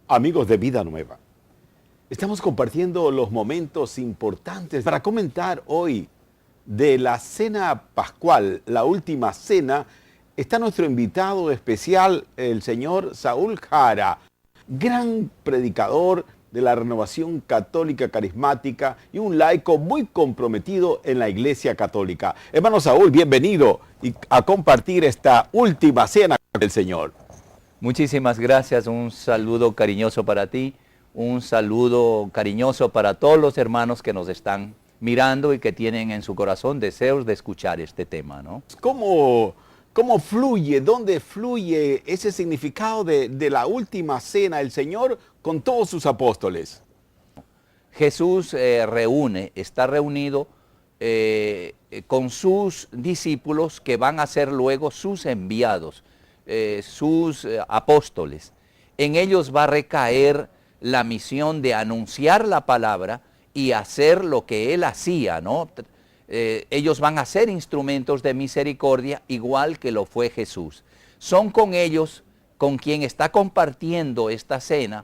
Amigos de Vida Nueva, estamos compartiendo los momentos importantes para comentar hoy de la cena pascual, la última cena. Está nuestro invitado especial, el señor Saúl Jara, gran predicador de la Renovación Católica Carismática y un laico muy comprometido en la Iglesia Católica. Hermano Saúl, bienvenido a compartir esta última cena del Señor. Muchísimas gracias, un saludo cariñoso para ti, un saludo cariñoso para todos los hermanos que nos están mirando y que tienen en su corazón deseos de escuchar este tema, ¿no? ¿Cómo fluye, dónde fluye ese significado de la última cena del Señor con todos sus apóstoles? Jesús está reunido con sus discípulos que van a ser luego sus enviados, sus apóstoles. En ellos va a recaer la misión de anunciar la palabra y hacer lo que Él hacía, ¿no? Ellos van a ser instrumentos de misericordia igual que lo fue Jesús. Son con ellos con quien está compartiendo esta cena,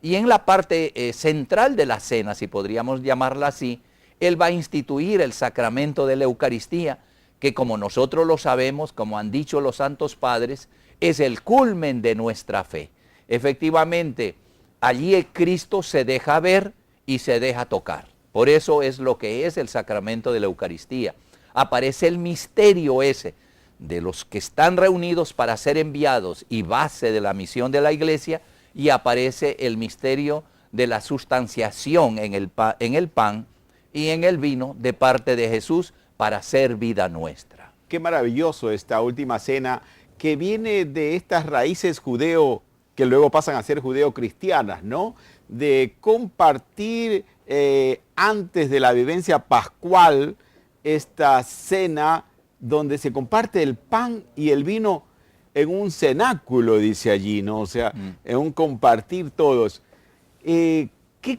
y en la parte central de la cena, si podríamos llamarla así, Él va a instituir el sacramento de la Eucaristía, que como nosotros lo sabemos, como han dicho los santos padres, es el culmen de nuestra fe. Efectivamente, allí el Cristo se deja ver y se deja tocar. Por eso es lo que es el sacramento de la Eucaristía. Aparece el misterio ese de los que están reunidos para ser enviados y base de la misión de la Iglesia, y aparece el misterio de la sustanciación en el pan y en el vino de parte de Jesús para ser vida nuestra. Qué maravilloso esta última cena que viene de estas raíces judeo que luego pasan a ser judeo-cristianas, ¿no? De compartir antes de la vivencia pascual esta cena donde se comparte el pan y el vino en un cenáculo, dice allí, ¿no? O sea, en un compartir todos. ¿Qué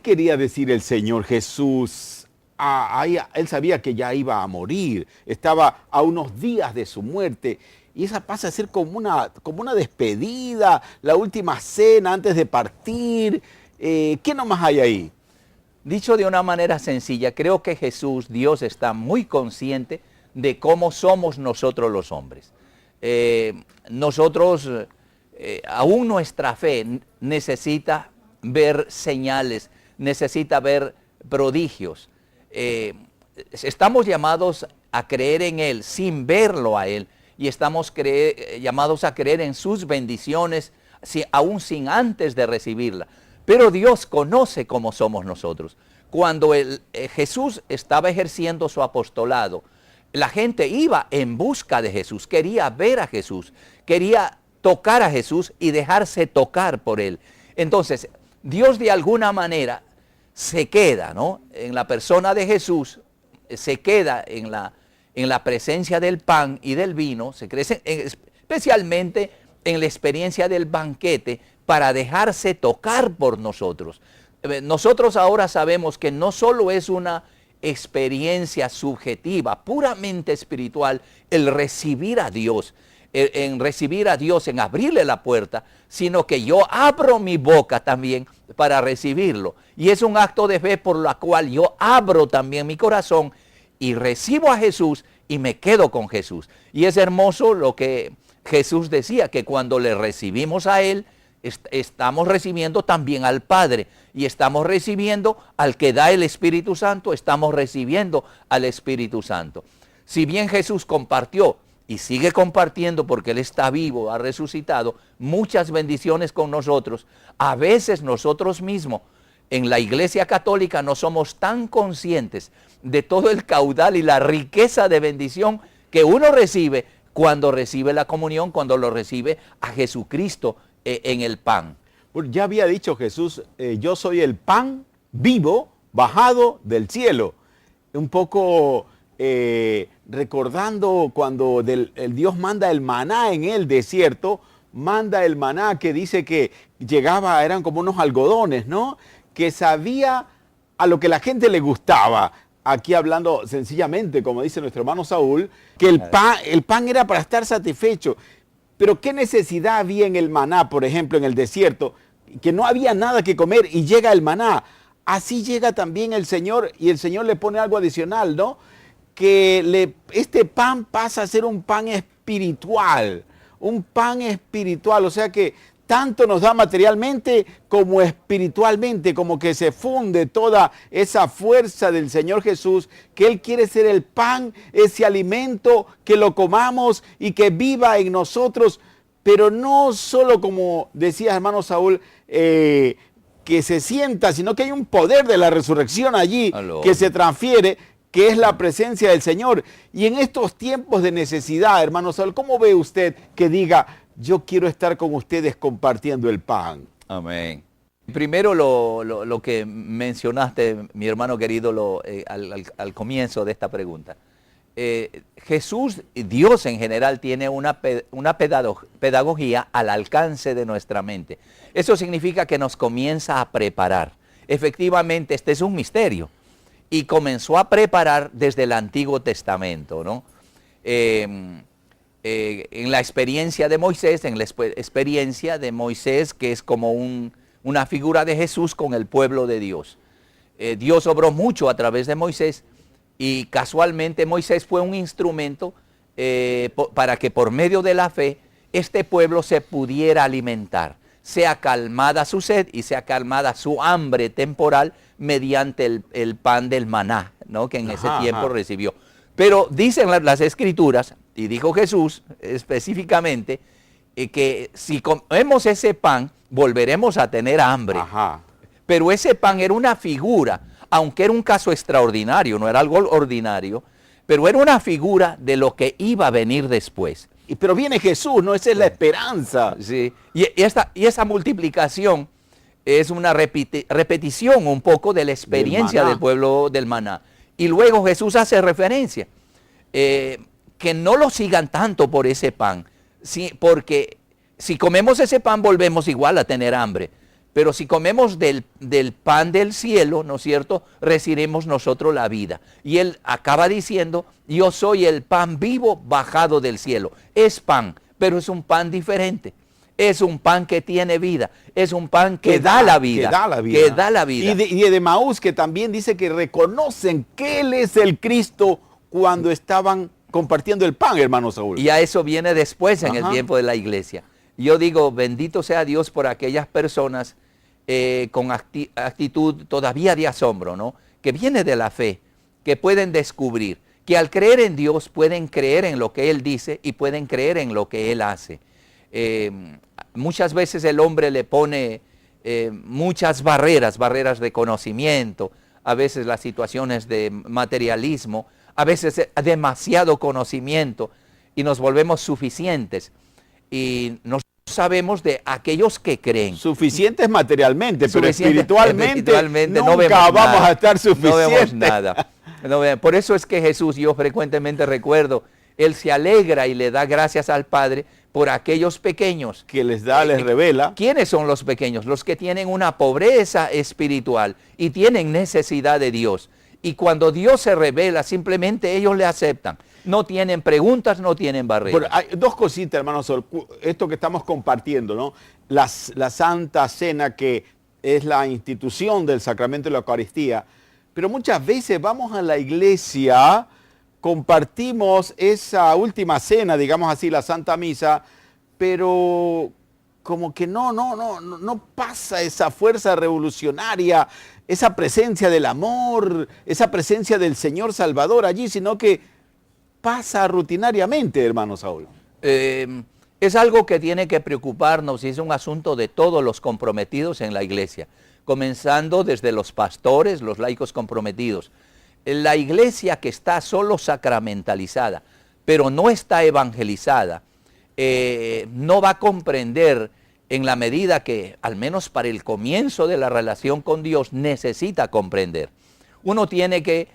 quería decir el Señor Jesús? Él sabía que ya iba a morir, estaba a unos días de su muerte, y esa pasa a ser como una despedida, la última cena antes de partir. ¿Qué nomás hay ahí? Dicho de una manera sencilla, creo que Jesús, Dios, está muy consciente de cómo somos nosotros los hombres. Aún nuestra fe necesita ver señales, necesita ver prodigios. Estamos llamados a creer en Él sin verlo a Él, y estamos llamados a creer en sus bendiciones aún sin antes de recibirla. Pero Dios conoce cómo somos nosotros. Cuando Jesús estaba ejerciendo su apostolado, la gente iba en busca de Jesús, quería ver a Jesús, quería tocar a Jesús y dejarse tocar por Él. Entonces, Dios de alguna manera se queda, ¿no? En la persona de Jesús, se queda en la presencia del pan y del vino, se crece especialmente en la experiencia del banquete para dejarse tocar por nosotros. Nosotros ahora sabemos que no solo es una experiencia subjetiva, puramente espiritual, el recibir a Dios, en recibir a Dios, en abrirle la puerta, sino que yo abro mi boca también para recibirlo. Y es un acto de fe por la cual yo abro también mi corazón y recibo a Jesús y me quedo con Jesús. Y es hermoso lo que Jesús decía, que cuando le recibimos a Él, estamos recibiendo también al Padre, y estamos recibiendo al que da el Espíritu Santo, estamos recibiendo al Espíritu Santo. Si bien Jesús compartió y sigue compartiendo porque Él está vivo, ha resucitado, muchas bendiciones con nosotros, a veces nosotros mismos en la Iglesia Católica no somos tan conscientes de todo el caudal y la riqueza de bendición que uno recibe cuando recibe la comunión, cuando lo recibe a Jesucristo en el pan. Ya había dicho Jesús, yo soy el pan vivo bajado del cielo. Un poco recordando cuando el Dios manda el maná en el desierto, manda el maná que dice que llegaba, eran como unos algodones, ¿no? Que sabía a lo que la gente le gustaba. Aquí hablando sencillamente, como dice nuestro hermano Saúl, que el pan era para estar satisfecho. Pero ¿qué necesidad había en el maná, por ejemplo, en el desierto? que no había nada que comer y llega el maná. Así llega también el Señor y el Señor le pone algo adicional, ¿no? Este pan pasa a ser un pan espiritual, o sea que tanto nos da materialmente como espiritualmente, como que se funde toda esa fuerza del Señor Jesús, que Él quiere ser el pan, ese alimento, que lo comamos y que viva en nosotros, pero no solo como decía hermano Saúl, que se sienta, sino que hay un poder de la resurrección allí que se transfiere, que es la presencia del Señor. Y en estos tiempos de necesidad, hermano Saúl, ¿cómo ve usted que diga, yo quiero estar con ustedes compartiendo el pan? Amén. Primero lo que mencionaste, mi hermano querido, al comienzo de esta pregunta. Jesús, Dios en general, tiene una pedagogía al alcance de nuestra mente. Eso significa que nos comienza a preparar. Efectivamente, este es un misterio. Y comenzó a preparar desde el Antiguo Testamento, ¿no? En la experiencia de Moisés, que es como una figura de Jesús con el pueblo de Dios. Dios obró mucho a través de Moisés y casualmente Moisés fue un instrumento para que por medio de la fe este pueblo se pudiera alimentar, sea calmada su sed y sea calmada su hambre temporal mediante el pan del maná, ¿no? Que en ese tiempo recibió. Pero dicen las Escrituras, y dijo Jesús específicamente, que si comemos ese pan, volveremos a tener hambre. Pero ese pan era una figura, aunque era un caso extraordinario, no era algo ordinario, pero era una figura de lo que iba a venir después. Pero viene Jesús, ¿no? Esa es la esperanza. Sí. Y esa multiplicación es una repetición un poco de la experiencia del pueblo del maná. Y luego Jesús hace referencia, que no lo sigan tanto por ese pan, porque si comemos ese pan volvemos igual a tener hambre. Pero si comemos del pan del cielo, ¿no es cierto?, recibiremos nosotros la vida. Y él acaba diciendo, yo soy el pan vivo bajado del cielo. Es pan, pero es un pan diferente. Es un pan que tiene vida. Es un pan que da la vida. Que da la vida. Y de Maús, que también dice que reconocen que Él es el Cristo cuando estaban compartiendo el pan, hermano Saúl. Y a eso viene después en el tiempo de la iglesia. Yo digo, bendito sea Dios por aquellas personas con actitud todavía de asombro, ¿no? Que viene de la fe, que pueden descubrir, que al creer en Dios pueden creer en lo que Él dice y pueden creer en lo que Él hace. Muchas veces el hombre le pone muchas barreras de conocimiento, a veces las situaciones de materialismo, a veces demasiado conocimiento y nos volvemos suficientes y no sabemos de aquellos que creen. Suficientes materialmente, pero espiritualmente nunca no vemos vamos nada, a estar suficientes. No vemos nada. Por eso es que Jesús, yo frecuentemente recuerdo, Él se alegra y le da gracias al Padre por aquellos pequeños. Que les revela. ¿Quiénes son los pequeños? Los que tienen una pobreza espiritual y tienen necesidad de Dios. Y cuando Dios se revela, simplemente ellos le aceptan. No tienen preguntas, no tienen barreras. Pero hay dos cositas, hermano Sol. Esto que estamos compartiendo, ¿no? La Santa Cena, que es la institución del sacramento de la Eucaristía. Pero muchas veces vamos a la iglesia, compartimos esa última cena, digamos así, la Santa Misa, pero como que no pasa esa fuerza revolucionaria, esa presencia del amor, esa presencia del Señor Salvador allí, sino que pasa rutinariamente, hermano Saúl. Es algo que tiene que preocuparnos y es un asunto de todos los comprometidos en la iglesia, comenzando desde los pastores, los laicos comprometidos. La iglesia que está solo sacramentalizada, pero no está evangelizada, no va a comprender en la medida que, al menos para el comienzo de la relación con Dios, necesita comprender. Uno tiene que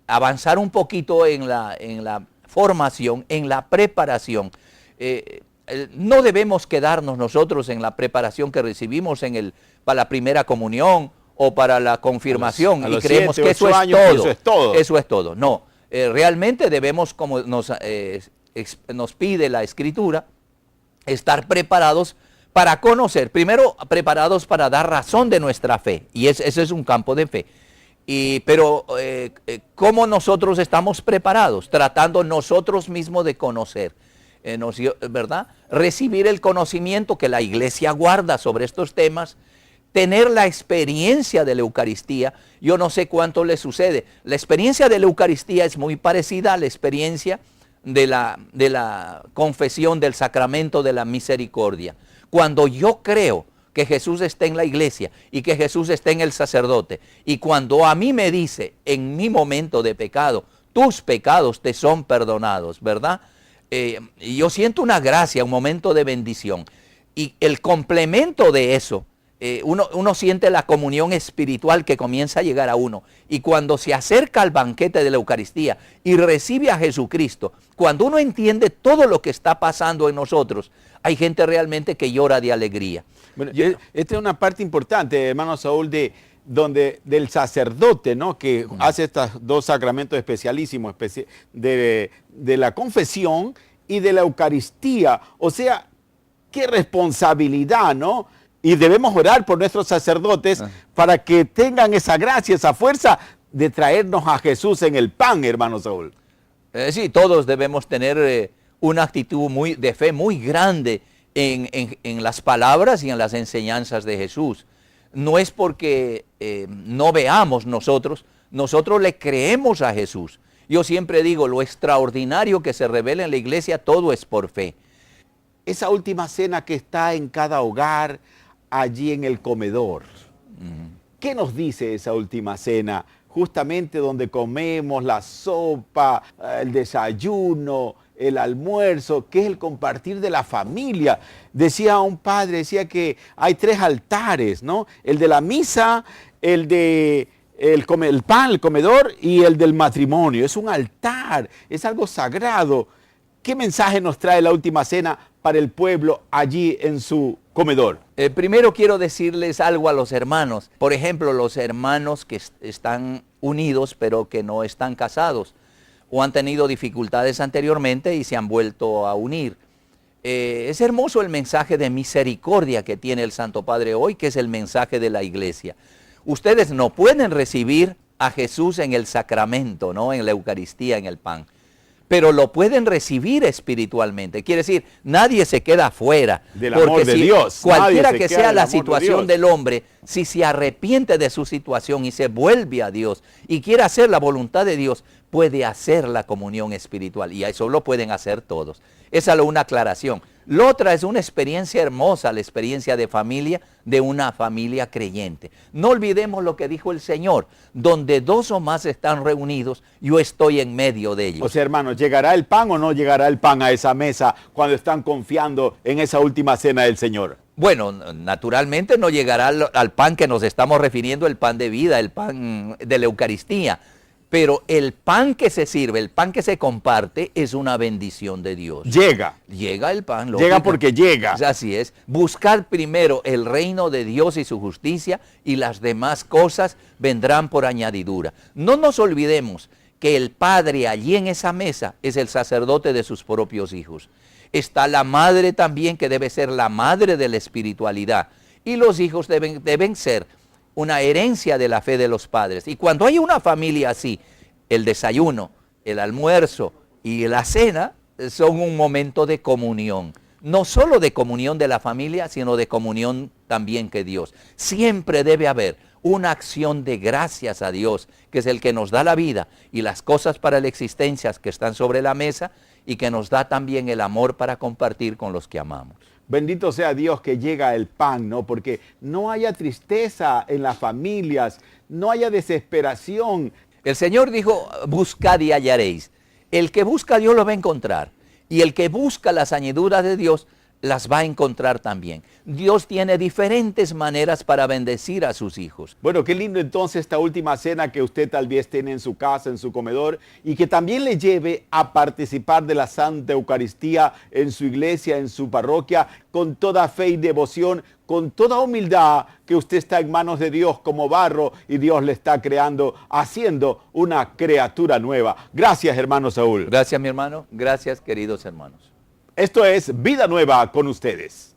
avanzar un poquito en la formación, en la preparación. No debemos quedarnos nosotros en la preparación que recibimos para la primera comunión o para la confirmación y creemos que eso es todo. Eso es todo. No, realmente debemos, como nos pide la Escritura, estar preparados para conocer, primero preparados para dar razón de nuestra fe, y ese es un campo de fe. Pero ¿cómo nosotros estamos preparados? Tratando nosotros mismos de conocer, ¿verdad? Recibir el conocimiento que la iglesia guarda sobre estos temas, tener la experiencia de la Eucaristía. Yo no sé cuánto le sucede. La experiencia de la Eucaristía es muy parecida a la experiencia de la confesión del sacramento de la misericordia. Cuando yo creo que Jesús está en la iglesia y que Jesús está en el sacerdote, y cuando a mí me dice en mi momento de pecado, tus pecados te son perdonados, ¿verdad? Yo siento una gracia, un momento de bendición. Y el complemento de eso, uno siente la comunión espiritual que comienza a llegar a uno. Y cuando se acerca al banquete de la Eucaristía y recibe a Jesucristo, cuando uno entiende todo lo que está pasando en nosotros, hay gente realmente que llora de alegría. Bueno, esta es una parte importante, hermano Saúl, del sacerdote, ¿no? Que hace estos dos sacramentos especialísimos, de la confesión y de la Eucaristía. O sea, qué responsabilidad, ¿no? Y debemos orar por nuestros sacerdotes para que tengan esa gracia, esa fuerza de traernos a Jesús en el pan, hermano Saúl. Sí, todos debemos tener una actitud de fe muy grande en las palabras y en las enseñanzas de Jesús. No es porque no veamos nosotros le creemos a Jesús. Yo siempre digo, lo extraordinario que se revela en la iglesia, todo es por fe. Esa última cena que está en cada hogar, allí en el comedor. ¿Qué nos dice esa última cena? Justamente donde comemos la sopa, el desayuno, el almuerzo, que es el compartir de la familia. Decía un padre, decía que hay 3 altares, ¿no? El de la misa, el pan, el comedor y el del matrimonio. Es un altar, es algo sagrado. ¿Qué mensaje nos trae la última cena para el pueblo allí en su comedor? Primero quiero decirles algo a los hermanos. Por ejemplo, los hermanos que están unidos pero que no están casados o han tenido dificultades anteriormente y se han vuelto a unir. Es hermoso el mensaje de misericordia que tiene el Santo Padre hoy, que es el mensaje de la iglesia. Ustedes no pueden recibir a Jesús en el sacramento, ¿no? En la Eucaristía, en el pan, pero lo pueden recibir espiritualmente. Quiere decir, nadie se queda afuera. Del amor de Dios. Cualquiera que sea la situación del hombre, si se arrepiente de su situación y se vuelve a Dios y quiere hacer la voluntad de Dios, puede hacer la comunión espiritual. Y eso lo pueden hacer todos. Esa es una aclaración. La otra es una experiencia hermosa, la experiencia de familia, de una familia creyente. No olvidemos lo que dijo el Señor, donde 2 o más están reunidos, yo estoy en medio de ellos. O sea, hermanos, ¿llegará el pan o no llegará el pan a esa mesa cuando están confiando en esa última cena del Señor? Bueno, naturalmente no llegará al pan que nos estamos refiriendo, el pan de vida, el pan de la Eucaristía. Pero el pan que se sirve, el pan que se comparte, es una bendición de Dios. Llega. Llega el pan. Llega porque llega. Así es. Buscar primero el reino de Dios y su justicia, y las demás cosas vendrán por añadidura. No nos olvidemos que el Padre allí en esa mesa es el sacerdote de sus propios hijos. Está la madre también, que debe ser la madre de la espiritualidad. Y los hijos deben ser una herencia de la fe de los padres. Y cuando hay una familia así, el desayuno, el almuerzo y la cena son un momento de comunión. No solo de comunión de la familia, sino de comunión también que Dios. Siempre debe haber una acción de gracias a Dios, que es el que nos da la vida y las cosas para la existencia que están sobre la mesa, y que nos da también el amor para compartir con los que amamos. Bendito sea Dios que llega el pan, ¿no? Porque no haya tristeza en las familias, no haya desesperación. El Señor dijo, buscad y hallaréis. El que busca a Dios lo va a encontrar. Y el que busca las añadiduras de Dios las va a encontrar también. Dios tiene diferentes maneras para bendecir a sus hijos. Bueno, qué lindo entonces esta última cena que usted tal vez tiene en su casa, en su comedor, y que también le lleve a participar de la Santa Eucaristía en su iglesia, en su parroquia, con toda fe y devoción, con toda humildad, que usted está en manos de Dios como barro y Dios le está creando, haciendo una criatura nueva. Gracias, hermano Saúl. Gracias, mi hermano. Gracias, queridos hermanos. Esto es Vida Nueva con ustedes.